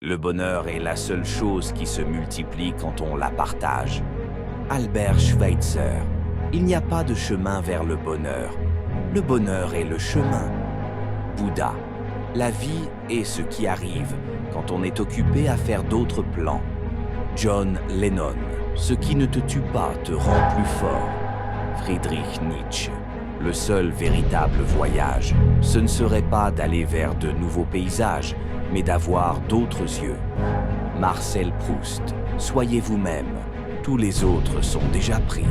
Le bonheur est la seule chose qui se multiplie quand on la partage. Albert Schweitzer. Il n'y a pas de chemin vers le bonheur. Le bonheur est le chemin. Bouddha. La vie est ce qui arrive quand on est occupé à faire d'autres plans. John Lennon. Ce qui ne te tue pas te rend plus fort. Friedrich Nietzsche. Le seul véritable voyage, ce ne serait pas d'aller vers de nouveaux paysages, mais d'avoir d'autres yeux. Marcel Proust. Soyez vous-même. Tous les autres sont déjà pris.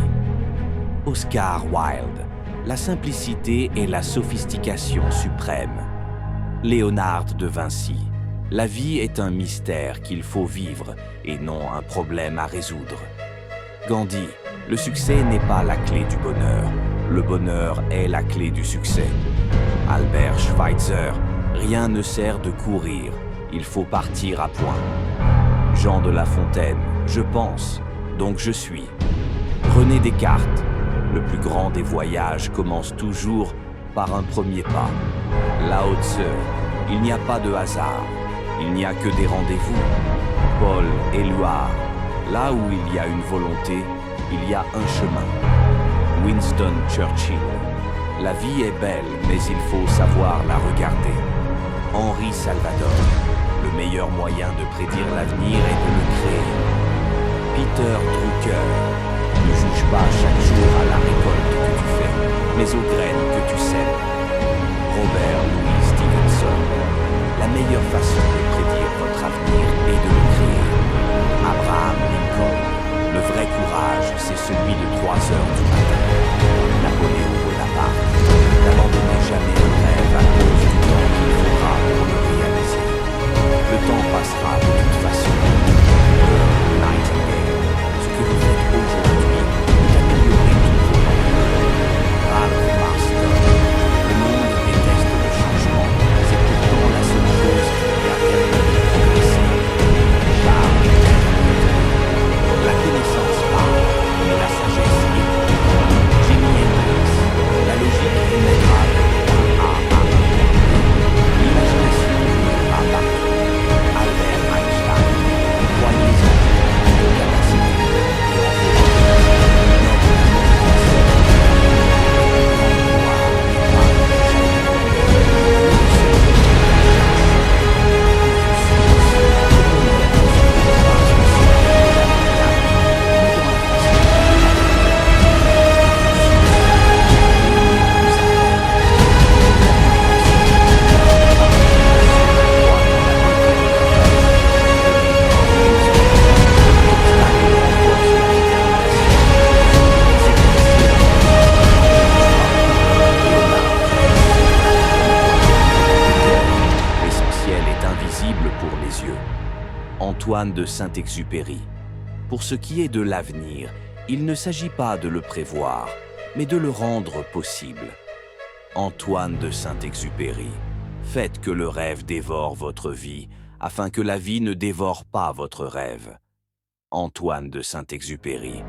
Oscar Wilde. La simplicité est la sophistication suprême. Léonard de Vinci. La vie est un mystère qu'il faut vivre et non un problème à résoudre. Gandhi. Le succès n'est pas la clé du bonheur. Le bonheur est la clé du succès. Albert Schweitzer. Rien ne sert de courir. Il faut partir à point. Jean de La Fontaine. Je pense, donc je suis. René Descartes. Le plus grand des voyages commence toujours par un premier pas. Lao Tse. Il n'y a pas de hasard. Il n'y a que des rendez-vous. Paul Éluard. Là où il y a une volonté, il y a un chemin. Winston Churchill. La vie est belle, mais il faut savoir la regarder. Henri Salvador. Le meilleur moyen de prédire l'avenir est de le créer. Peter Drucker. Ne juge pas chaque jour à la récolte que tu fais, mais aux graines que tu sèmes. Robert Louis Stevenson. La meilleure façon de prédire votre avenir est de le créer. Abraham Lincoln. Le vrai courage, c'est celui de 3 heures du matin. Napoléon Bonaparte. N'abandonnez jamais un rêve à cause du temps qu'il faudra pour le réaliser. Le temps passera de toute façon. Nightingale. Ce que vous faites aujourd'hui est améliorer tous vos lendemains. Ralph Marston. Le monde déteste le changement. C'est pourtant la seule chose qui permet de progresser. La connaissance parle, mais la sagesse écoute. Jimi Hendrix. La logique émettra l'imagination viendra partout. Albert Einstein. Croyez-en vos capacités et en vos Antoine de Saint-Exupéry. Pour ce qui est de l'avenir, il ne s'agit pas de le prévoir, mais de le rendre possible. Antoine de Saint-Exupéry. Faites que le rêve dévore votre vie, afin que la vie ne dévore pas votre rêve. Antoine de Saint-Exupéry.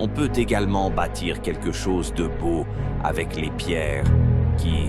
On peut également bâtir quelque chose de beau avec les pierres qui